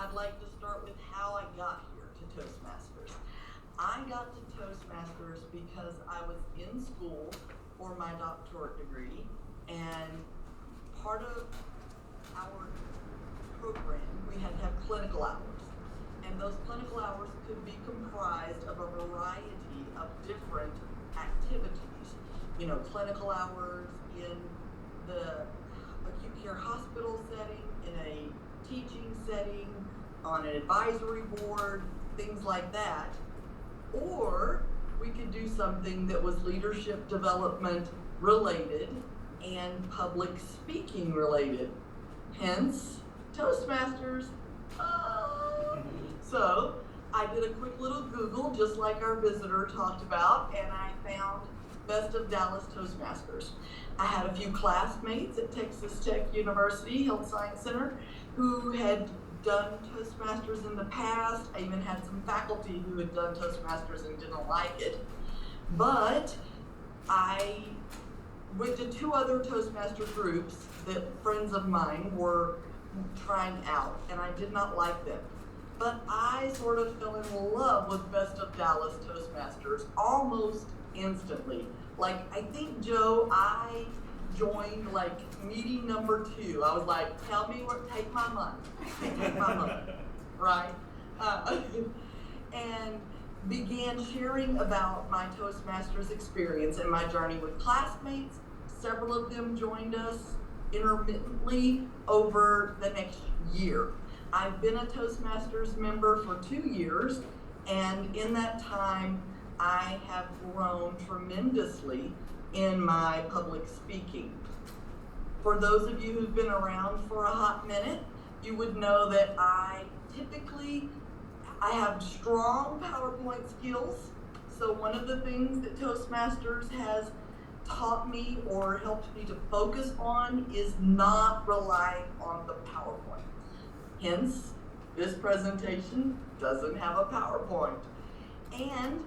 I'd like to start with how I got here to Toastmasters. I got to Toastmasters because I was in school for my doctorate degree, and part of our program, we had to have clinical hours. And those clinical hours could be comprised of a variety of different activities. You know, clinical hours in the acute care hospital setting, in a teaching setting, on an advisory board, things like that. Or we could do something that was leadership development related and public speaking related. Hence, Toastmasters. So I did a quick little Google, just like our visitor talked about, and I found Best of Dallas Toastmasters. I had a few classmates at Texas Tech University Health Science Center who had done Toastmasters in the past. I even had some faculty who had done Toastmasters and didn't like it. But I went to two other Toastmaster groups that friends of mine were trying out, and I did not like them. But I sort of fell in love with Best of Dallas Toastmasters almost instantly. Like, I think, Joe, I joined like meeting number 2. I was like, tell me what, take my money, right? And began sharing about my Toastmasters experience and my journey with classmates. Several of them joined us intermittently over the next year. I've been a Toastmasters member for 2 years, and in that time, I have grown tremendously in my public speaking. For those of you who've been around for a hot minute, you would know that I have strong PowerPoint skills. So one of the things that Toastmasters has taught me or helped me to focus on is not relying on the PowerPoint. Hence, this presentation doesn't have a PowerPoint. And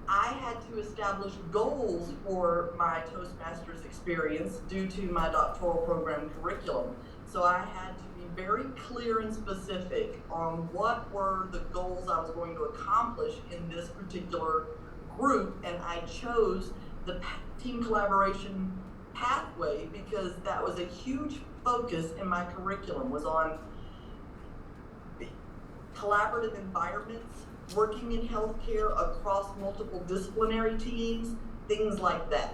I had to establish goals for my Toastmasters experience due to my doctoral program curriculum. So I had to be very clear and specific on what were the goals I was going to accomplish in this particular group, and I chose the team collaboration pathway because that was a huge focus in my curriculum, was on collaborative environments, working in healthcare across multiple disciplinary teams, things like that.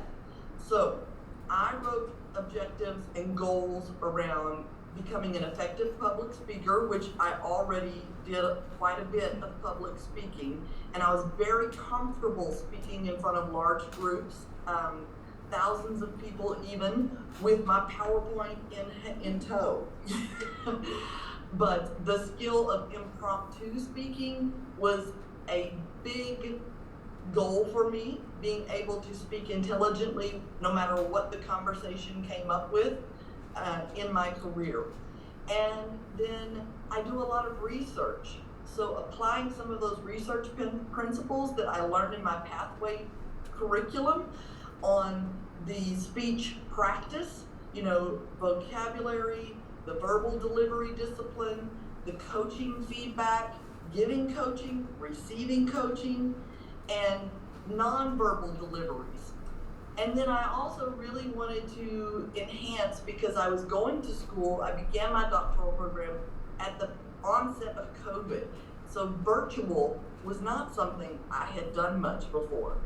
So I wrote objectives and goals around becoming an effective public speaker, which I already did quite a bit of public speaking, and I was very comfortable speaking in front of large groups, thousands of people even, with my PowerPoint in tow. But the skill of impromptu speaking was a big goal for me, being able to speak intelligently no matter what the conversation came up with in my career. And then I do a lot of research. So applying some of those research principles that I learned in my pathway curriculum on the speech practice, you know, vocabulary, the verbal delivery discipline, the coaching feedback, giving coaching, receiving coaching, and nonverbal deliveries. And then I also really wanted to enhance, because I was going to school, I began my doctoral program at the onset of COVID. So virtual was not something I had done much before.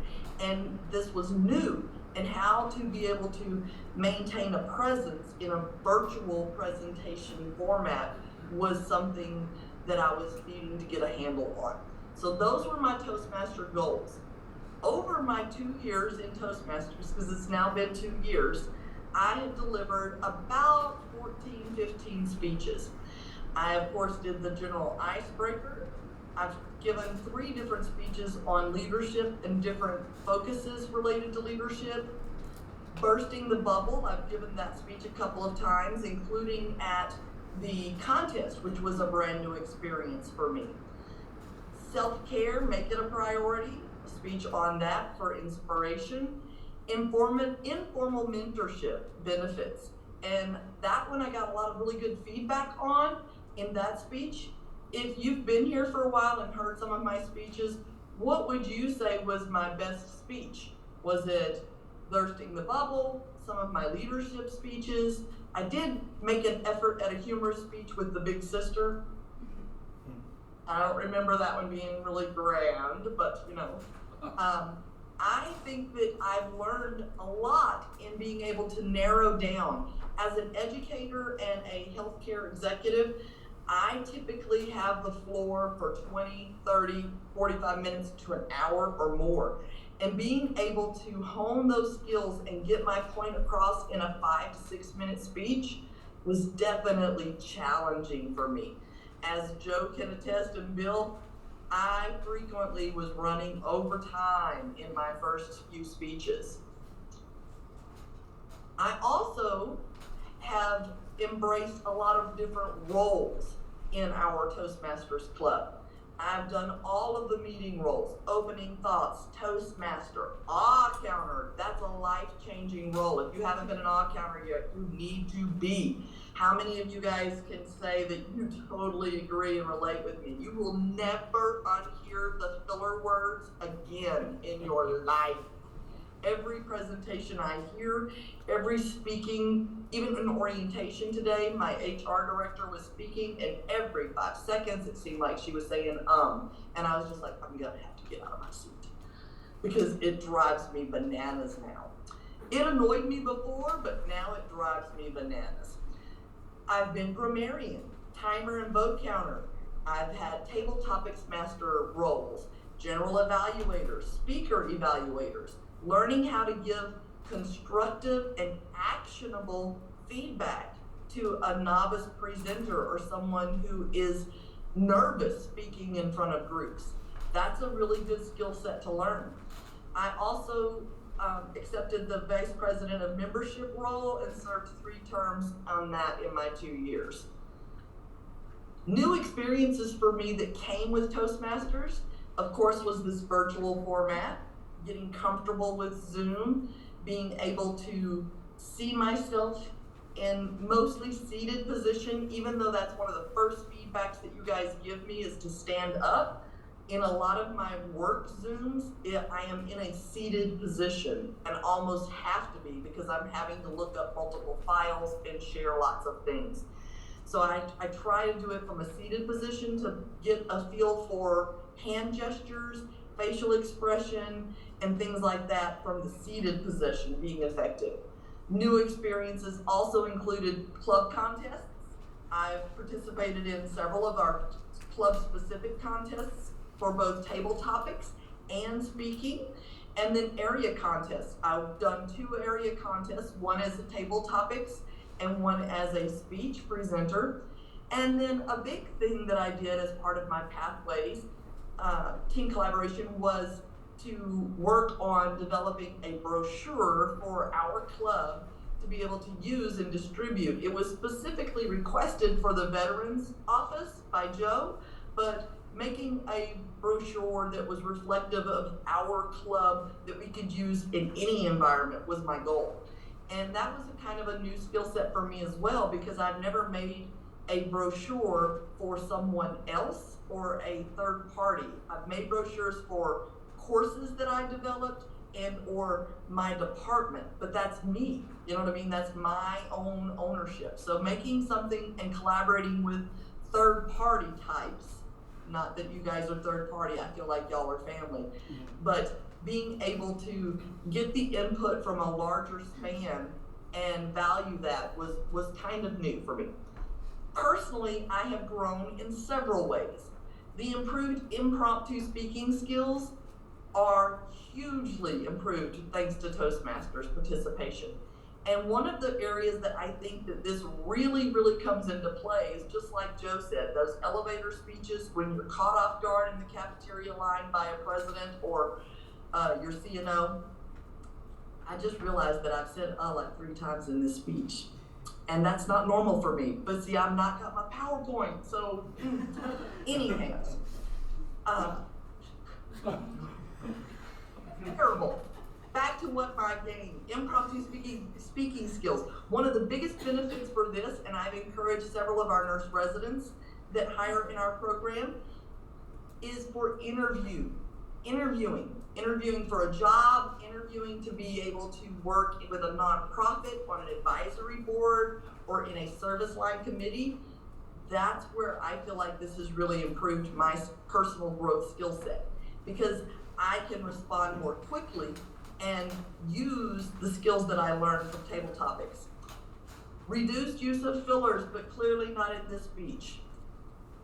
And this was new. And how to be able to maintain a presence in a virtual presentation format was something that I was needing to get a handle on. So those were my Toastmaster goals. Over my 2 years in Toastmasters, because it's now been 2 years, I have delivered about 14, 15 speeches. I, of course, did the general icebreaker. I've given 3 different speeches on leadership and different focuses related to leadership. Bursting the bubble, I've given that speech a couple of times, including at the contest, which was a brand new experience for me. Self-care, make it a priority, a speech on that for inspiration. Informal mentorship benefits, and that one I got a lot of really good feedback on, in that speech. If you've been here for a while and heard some of my speeches, what would you say was my best speech? Was it Bursting the Bubble, some of my leadership speeches? I did make an effort at a humorous speech with the big sister. I don't remember that one being really grand, but you know. I think that I've learned a lot in being able to narrow down. As an educator and a healthcare executive, I typically have the floor for 20, 30, 45 minutes to an hour or more. And being able to hone those skills and get my point across in a 5 to 6 minute speech was definitely challenging for me. As Joe can attest and Bill, I frequently was running over time in my first few speeches. I also have embraced a lot of different roles in our Toastmasters Club. I've done all of the meeting roles, opening thoughts, Toastmaster, awe counter. That's a life-changing role. If you haven't been an awe counter yet, you need to be. How many of you guys can say that you totally agree and relate with me? You will never unhear the filler words again in your life. Every presentation I hear, every speaking, even in orientation today, my HR director was speaking, and every 5 seconds it seemed like she was saying and I was just like, I'm gonna have to get out of my seat because it drives me bananas now. It annoyed me before, but now it drives me bananas. I've been grammarian, timer and vote counter. I've had table topics master roles, general evaluators, speaker evaluators, learning how to give constructive and actionable feedback to a novice presenter or someone who is nervous speaking in front of groups. That's a really good skill set to learn. I also accepted the Vice President of Membership role and served 3 terms on that in my 2 years. New experiences for me that came with Toastmasters, of course, was this virtual format, getting comfortable with Zoom, being able to see myself in mostly seated position, even though that's one of the first feedbacks that you guys give me is to stand up. In a lot of my work Zooms, I am in a seated position and almost have to be because I'm having to look up multiple files and share lots of things. So I try to do it from a seated position to get a feel for hand gestures, facial expression, and things like that from the seated position being effective. New experiences also included club contests. I've participated in several of our club-specific contests for both table topics and speaking, and then area contests. I've done 2 area contests, one as a table topics and one as a speech presenter. And then a big thing that I did as part of my Pathways team collaboration was to work on developing a brochure for our club to be able to use and distribute. It was specifically requested for the Veterans Office by Joe, but making a brochure that was reflective of our club that we could use in any environment was my goal. And that was a kind of a new skill set for me as well, because I've never made a brochure for someone else or a third party. I've made brochures for courses that I developed and or my department, but that's me, you know what I mean? That's my own ownership. So making something and collaborating with third party types, not that you guys are third party, I feel like y'all are family, but being able to get the input from a larger span and value that was kind of new for me. Personally, I have grown in several ways. The improved impromptu speaking skills are hugely improved thanks to Toastmasters participation. And one of the areas that I think that this really, really comes into play is just like Joe said, those elevator speeches when you're caught off guard in the cafeteria line by a president or your CNO. I just realized that I've said like 3 times in this speech. And that's not normal for me. But see, I've not got my PowerPoint, so anyhow. Terrible. Back to what I gained, impromptu speaking skills. One of the biggest benefits for this, and I've encouraged several of our nurse residents that hire in our program is for interviewing for a job, interviewing to be able to work with a nonprofit on an advisory board or in a service line committee. That's where I feel like this has really improved my personal growth skill set, because I can respond more quickly and use the skills that I learned from table topics. Reduced use of fillers, but clearly not in this speech.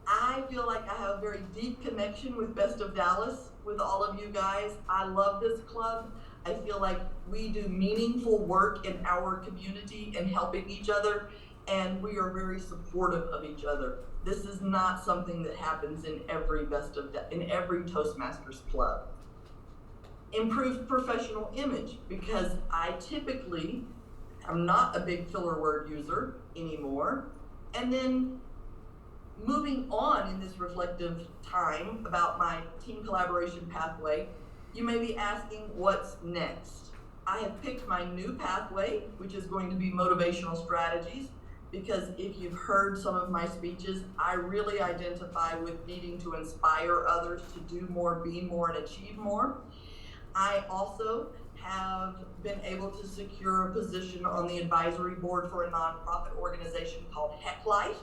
I feel like I have a very deep connection with Best of Dallas, with all of you guys. I love this club. I feel like we do meaningful work in our community and helping each other, and we are very supportive of each other. This is not something that happens in every Toastmasters club. Improved professional image, because I typically am not a big filler word user anymore. And then moving on in this reflective time about my team collaboration pathway, you may be asking what's next. I have picked my new pathway, which is going to be motivational strategies, because if you've heard some of my speeches, I really identify with needing to inspire others to do more, be more, and achieve more. I also have been able to secure a position on the advisory board for a nonprofit organization called Heck Life,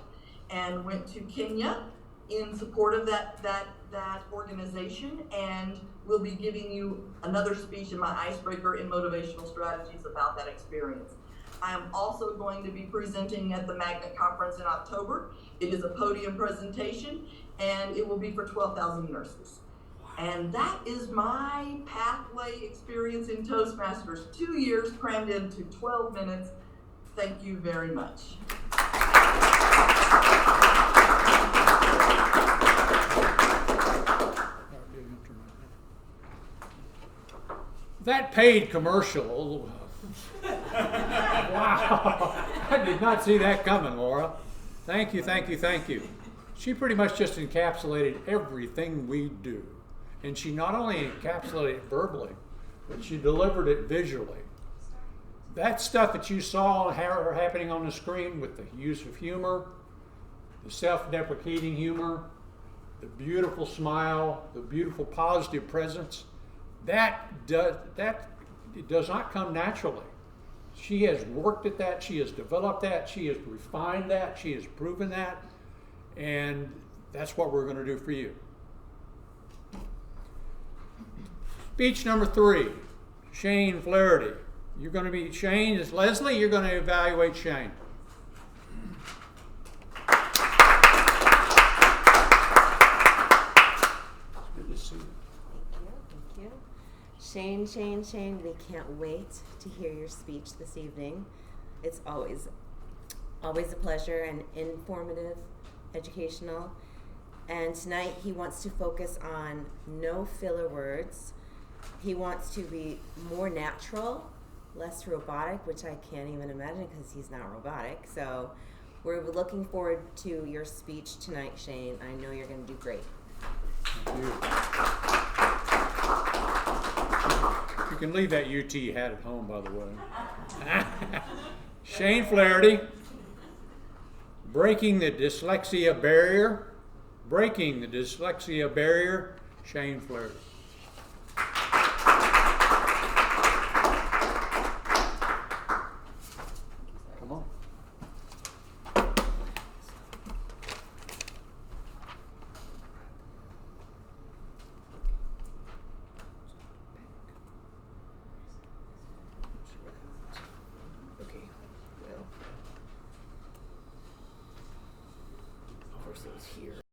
and went to Kenya in support of that organization, and will be giving you another speech in my icebreaker in motivational strategies about that experience. I am also going to be presenting at the Magnet Conference in October. It is a podium presentation, and it will be for 12,000 nurses. And that is my pathway experience in Toastmasters. 2 years crammed into 12 minutes. Thank you very much. That paid commercial, wow, I did not see that coming, Laura. Thank you, thank you, thank you. She pretty much just encapsulated everything we do. And she not only encapsulated it verbally, but she delivered it visually. That stuff that you saw happening on the screen with the use of humor, the self-deprecating humor, the beautiful smile, the beautiful positive presence, it does not come naturally. She has worked at that, she has developed that, she has refined that, she has proven that, and that's what we're going to do for you. Speech number 3, Shane Flaherty. You're going to be Shane. It's Leslie. You're going to evaluate Shane. Good to see you. Thank you. Shane, we can't wait to hear your speech this evening. It's always a pleasure and informative, educational. And tonight he wants to focus on no filler words. He wants to be more natural, less robotic, which I can't even imagine because he's not robotic. So we're looking forward to your speech tonight, Shane. I know you're going to do great. Thank you. You can leave that UT hat at home, by the way. Shane Flaherty, breaking the dyslexia barrier, Shane Flaherty.